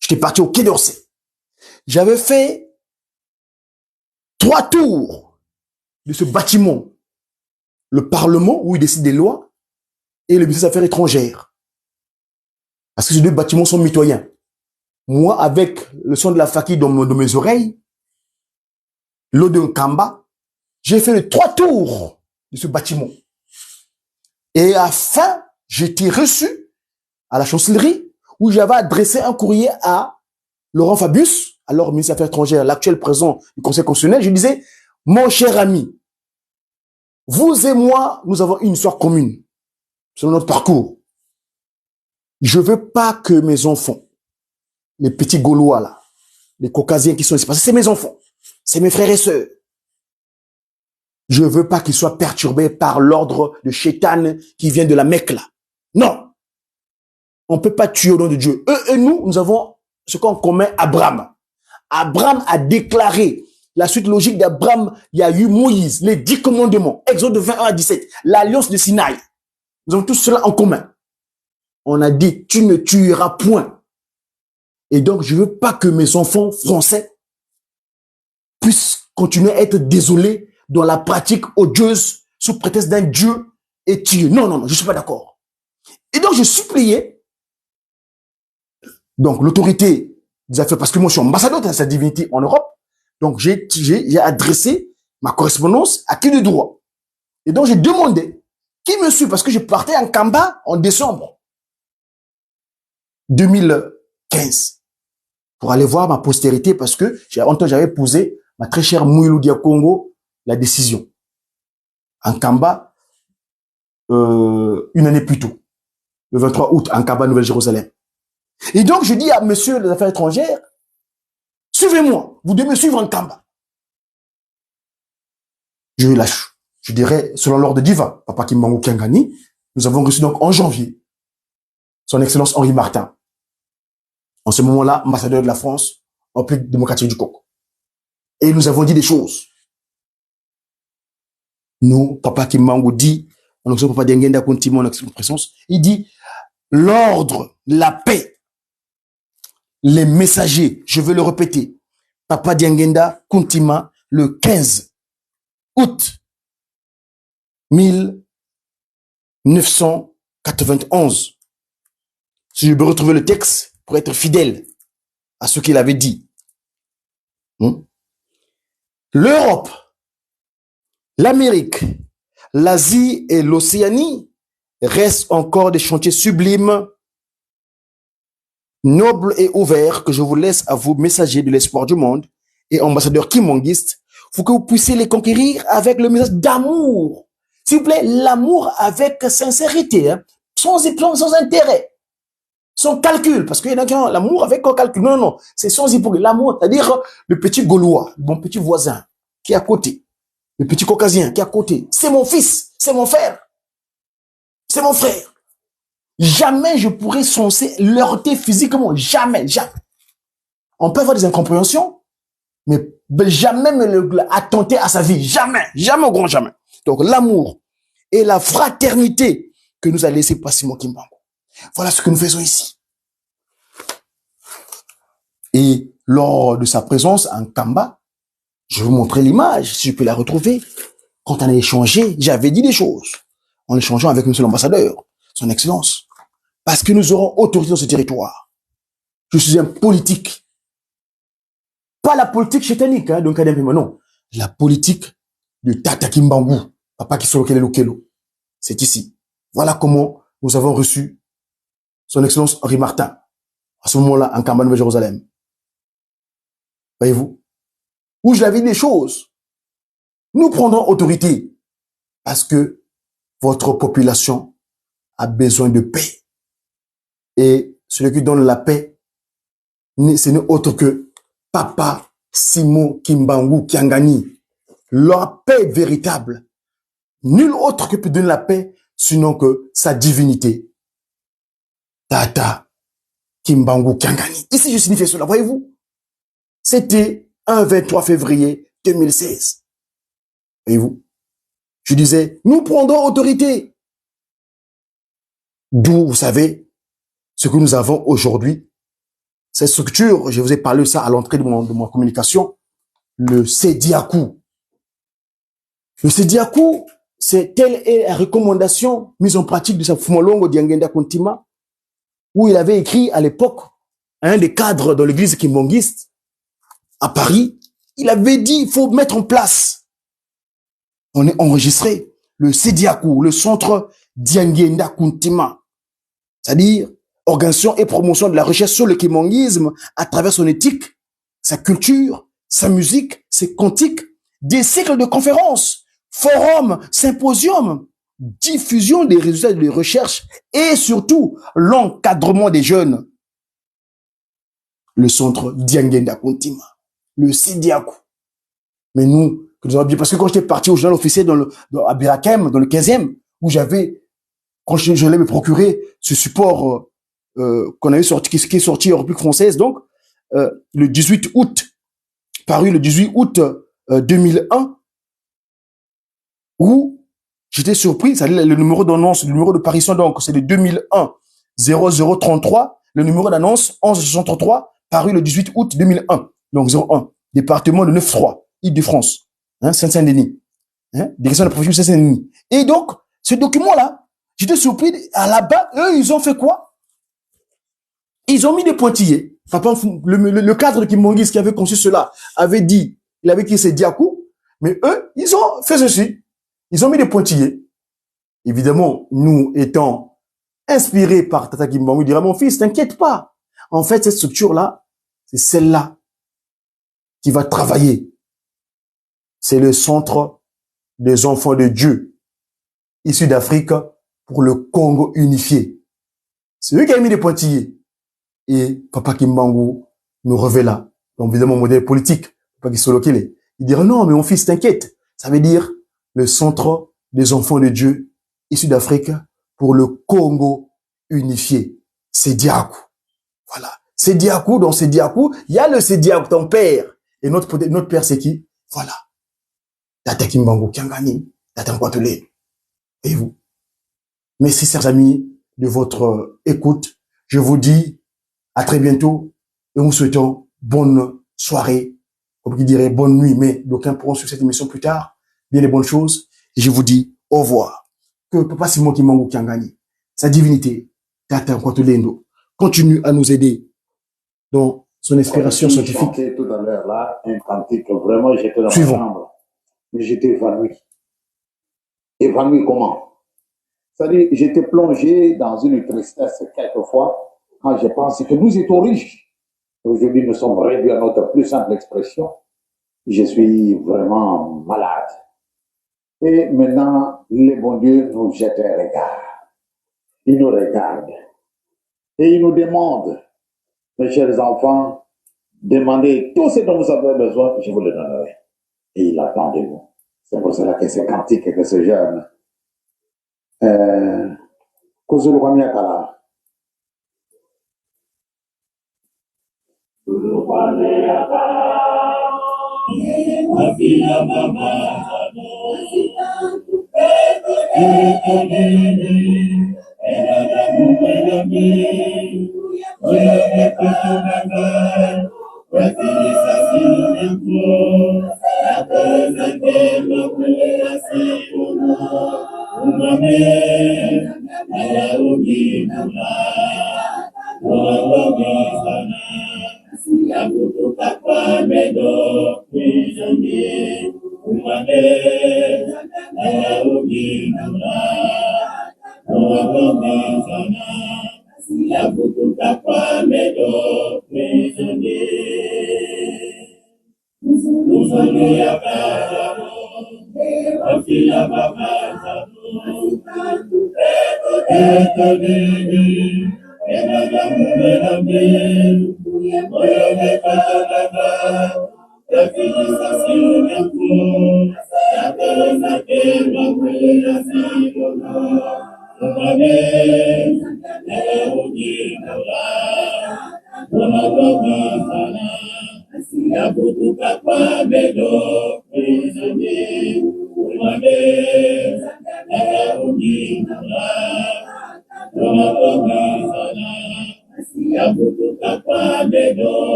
J'étais parti au Quai d'Orsay. J'avais fait 3 tours de ce bâtiment. Le Parlement, où il décide des lois, et le ministère des Affaires étrangères. Parce que ces 2 bâtiments sont mitoyens. Moi, avec le son de la fakir dans mes oreilles, l'eau d'un Kamba, j'ai fait les 3 tours de ce bâtiment. Et à la fin, j'étais reçu à la chancellerie où j'avais adressé un courrier à Laurent Fabius, alors ministre des Affaires étrangères, l'actuel président du Conseil constitutionnel. Je disais, mon cher ami, vous et moi, nous avons une histoire commune selon notre parcours. Je veux pas que mes enfants, les petits Gaulois là, les Caucasiens qui sont ici, parce que c'est mes enfants, c'est mes frères et sœurs. Je veux pas qu'ils soient perturbés par l'ordre de Chétan qui vient de la Mecque là. Non. On peut pas tuer au nom de Dieu. Eux et nous avons ce qu'en commun Abraham. Abraham a déclaré la suite logique d'Abraham. Il y a eu Moïse, les 10 commandements, Exode 21 à 17, l'alliance de Sinaï. Nous avons tout cela en commun. On a dit, tu ne tueras point. Et donc, je veux pas que mes enfants français puissent continuer à être désolés dans la pratique odieuse sous prétexte d'un Dieu et tuer. Non, non, non, je suis pas d'accord. Et donc, je suppliais, donc, l'autorité des affaires, parce que moi, je suis ambassadeur de sa divinité en Europe. Donc, j'ai adressé ma correspondance à qui de droit. Et donc, j'ai demandé qui me suit, parce que je partais en Kamba en décembre 2015 pour aller voir ma postérité, parce que j'avais posé ma très chère Mouilou Diakongo la décision en Kamba une année plus tôt, le 23 août, en Kamba, Nouvelle-Jérusalem. Et donc, je dis à monsieur des Affaires étrangères, suivez-moi, vous devez me suivre en Kamba. Je lâche. Je dirais, selon l'ordre divin, Papa Kimbangu Kiangani, nous avons reçu donc en janvier son Excellence Henri Martin. En ce moment-là, ambassadeur de la France en République démocratique du Congo. Et nous avons dit des choses. Nous, Papa Kimbangu dit, en action Papa Dengenda Kontima, en action de présence, il dit, l'ordre, la paix, les messagers, je veux le répéter, Papa Dengenda Kontima, le 15 août 1991. Si je peux retrouver le texte pour être fidèle à ce qu'il avait dit. L'Europe, l'Amérique, l'Asie et l'Océanie restent encore des chantiers sublimes, nobles et ouverts que je vous laisse à vous, messagers de l'espoir du monde et ambassadeurs kimonguistes. Faut que vous puissiez les conquérir avec le message d'amour. S'il vous plaît, l'amour avec sincérité, hein, sans intérêt, sans calcul, parce qu'il y en a qui ont l'amour avec un calcul. Non, non, non, c'est sans hypocrisie. L'amour, c'est-à-dire le petit Gaulois, mon petit voisin qui est à côté, le petit Caucasien qui est à côté. C'est mon fils, c'est mon frère, c'est mon frère. Jamais je pourrais censé l'heurter physiquement, jamais, jamais. On peut avoir des incompréhensions, mais jamais me attenter à sa vie, jamais, jamais au grand jamais. Donc l'amour et la fraternité que nous a laissé Passimo Kimbangu. Voilà ce que nous faisons ici. Et lors de sa présence en Kamba, je vais vous montrer l'image, si je peux la retrouver. Quand on a échangé, j'avais dit des choses en échangeant avec monsieur l'ambassadeur, son excellence. Parce que nous aurons autorité dans ce territoire. Je suis un politique. Pas la politique chétanique, hein, donc non. La politique de Tata Kimbangu, Papa Kisolo Kelo. C'est ici. Voilà comment nous avons reçu son excellence Henri Martin, à ce moment-là, en Kamba, Nouvelle-Jérusalem. Voyez-vous? Où je l'avais dit des choses. Nous prendrons autorité parce que votre population a besoin de paix. Et celui qui donne la paix, ce n'est autre que Papa Simo Kimbangu Kiangani. Leur paix véritable. Nul autre que peut donner la paix, sinon que sa divinité. Tata Kimbangu Kiangani. Ici, je signifie cela, voyez-vous. C'était un 23 février 2016. Voyez-vous. Je disais, nous prendrons autorité. D'où, vous savez, ce que nous avons aujourd'hui, cette structure, je vous ai parlé de ça à l'entrée de mon communication, le Sediakou. Le Sediakou, telle est la recommandation mise en pratique de sa Fumolongo Diangenda Kontima, où il avait écrit à l'époque, un des cadres de l'église kimbangiste, à Paris, il avait dit, il faut mettre en place. On est enregistré le Sediakou, le centre Diangenda Kuntima, c'est-à-dire organisation et promotion de la recherche sur le kimanguisme à travers son éthique, sa culture, sa musique, ses cantiques, des cycles de conférences, forums, symposiums, diffusion des résultats de recherche et surtout l'encadrement des jeunes. Le centre Diangenda Kuntima, le Sediakou. Mais nous, parce que quand j'étais parti au journal officiel à Birakem, dans le 15e, où quand je l'ai me procurer ce support qu'on avait sorti, qui est sorti en République française, donc, le 18 août, paru le 18 août 2001, où j'étais surpris, c'est-à-dire le numéro d'annonce, le numéro de parution, donc, c'est le 2001 0033, le numéro d'annonce 1163, paru le 18 août 2001, donc 01, département de 9-3, Île-de-France, hein, Saint-Denis, hein, direction de la profession de Saint-Denis. Et donc, ce document-là, j'étais surpris, à la base, eux, ils ont fait quoi? Ils ont mis des pointillés. Papa, le cadre qui avait conçu cela avait dit, il avait écrit Sediakou, mais eux, ils ont fait ceci. Ils ont mis des pointillés. Évidemment, nous étant inspirés par Tata Kimbangu, il dira, mon fils, t'inquiète pas. En fait, cette structure-là, c'est celle-là qui va travailler. C'est le centre des enfants de Dieu, issus d'Afrique, pour le Congo unifié. C'est eux qui ont mis des pointillés. Et Papa Kimbangu nous révéla, donc évidemment, modèle politique, Papa Kisolokele. Il dira, non, mais mon fils, t'inquiète. Ça veut dire le centre des enfants de Dieu, issus d'Afrique, pour le Congo unifié. Sediakou. Voilà. Sediakou, dans Sediakou, il y a le Sediakou, ton père. Et notre père, c'est qui? Voilà. Tata Kimbangu Kiangani, Tata Nkwatele. Et vous? Merci, chers amis, de votre écoute. Je vous dis à très bientôt et nous souhaitons bonne soirée, comme qui dirait bonne nuit, mais d'aucuns pourront suivre cette émission plus tard, bien les bonnes choses. Et je vous dis au revoir. Que Papa Simon Kimbangu Kiangani, sa divinité, Tata Nkwatolendo, continue à nous aider dans son inspiration scientifique. Tout à l'heure là, un cantique, vraiment j'étais dans ma chambre, mais j'étais évanoui. Évanoui comment? C'est-à-dire, j'étais plongé dans une tristesse quelquefois quand je pense que nous étions riches. Aujourd'hui, nous sommes réduits à notre plus simple expression. Je suis vraiment malade. Et maintenant, le bon Dieu nous jette un regard. Il nous regarde. Et il nous demande, mes chers enfants, demandez tout ce dont vous avez besoin, je vous le donnerai. Et il attend de vous. C'est pour cela que ce cantique, que ce jeune, Kozulu Wamiakala.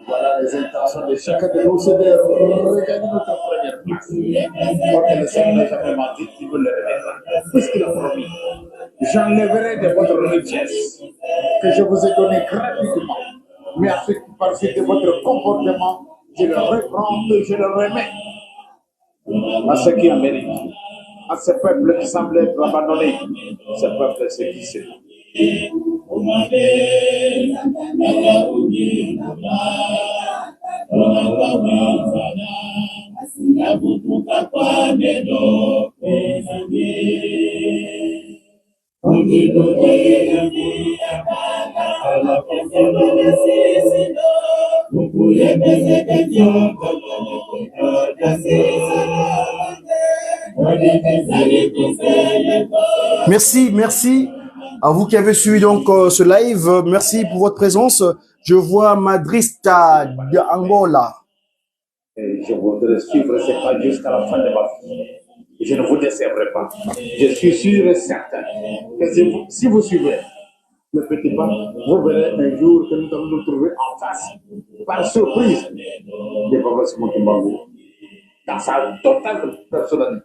Voilà les intentions de chacun de nous, c'est de regagner notre première place. Parce que le Seigneur n'a jamais menti qu'il veut le remettre. Puisqu'il a promis, j'enlèverai de votre richesse que je vous ai donné gratuitement. Mais par suite de votre comportement, je le reprends et je le remets à ceux qui en méritent. À ce peuple qui semble être abandonné, ce peuple c'est qui c'est. Merci, merci à vous qui avez suivi donc ce live. Merci pour votre présence. Je vois Madrista de Angola. Et je voudrais suivre ces pas jusqu'à la fin de ma vie. Je ne vous décevrai pas. Je suis sûr et certain que si vous suivez le petit pas, vous verrez un jour que nous allons nous trouver en face, par surprise, de Papa Simon Kimbangu, dans sa totale personnalité.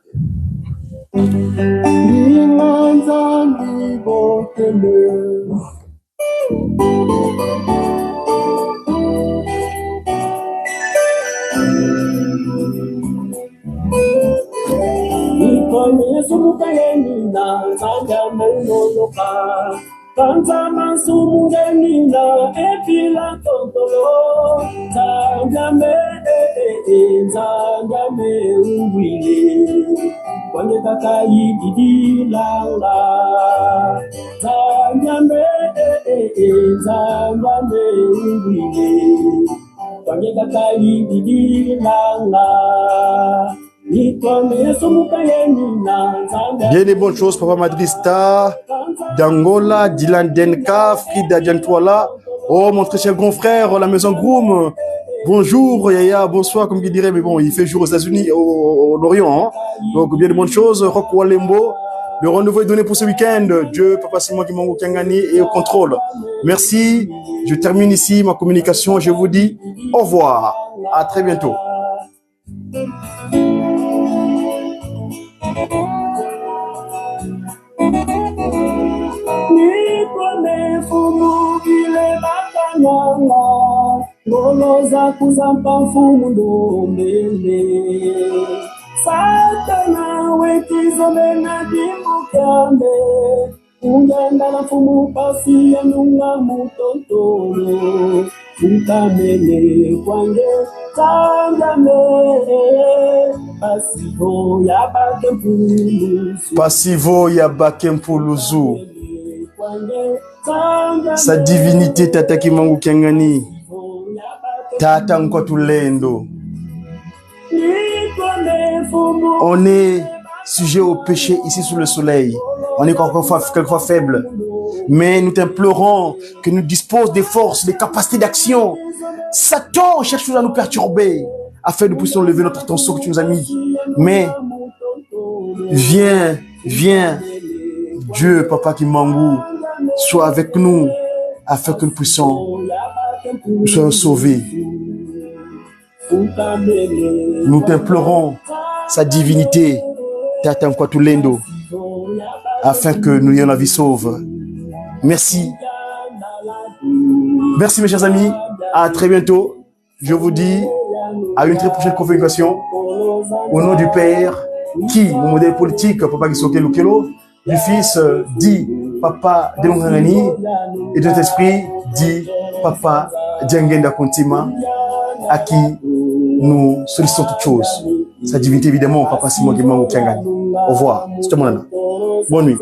Kantama sumugenina epila totolo Zangame Zangame uwile Kwenye kakai bidilala Zangame Zangame uwile Kwenye kakai bidilala Bien des bonnes choses, Papa Madrista, d'Angola, Dylan Denka, Frida Djantouala. Oh, mon très cher grand frère, la maison Groom. Bonjour, Yaya, bonsoir, comme il dirait, mais bon, il fait jour aux États-Unis, au Orient. Hein. Donc, bien de bonnes choses. Rock Walembo, le rendez-vous est donné pour ce week-end. Dieu, Papa Simon Kimbangu Kangani et au contrôle. Merci. Je termine ici ma communication. Je vous dis au revoir. À très bientôt. Goloza kuzampa mfumu ndombele Satana wekizome na dimbukambe Ungenda na mfumu pasi ya nunga mutontolo Ukamele kwange Tangame Pasivo ya bakempuluzu Pasivo ya bakempuluzu Sa divinité Tata Kimbangu Kangani Tata Nkwatulendo. On est sujet au péché ici sous le soleil. On est quelquefois faible. Mais nous t'implorons que nous disposions des forces, des capacités d'action. Satan cherche à nous perturber afin de puissions lever notre attention que tu nous as mis. Mais viens, Dieu, Papa Kimbangu, sois avec nous afin que nous puissions nous soyons sauvés. Nous t'implorons sa divinité, Tata Nkwatulendo, afin que nous ayons la vie sauve. Merci. Merci mes chers amis. À très bientôt. Je vous dis à une très prochaine configuration. Au nom du Père, qui, mon modèle politique, Papa Gisoke Lukelo, du Fils, dit Papa Delongangani, et de l'Esprit, dit Papa Djangenda Kontima, à qui nous sollicitons toutes choses. Sa divinité, évidemment, Papa Simon Guéman Kiangani. Au revoir. C'est tout le monde. Bonne nuit.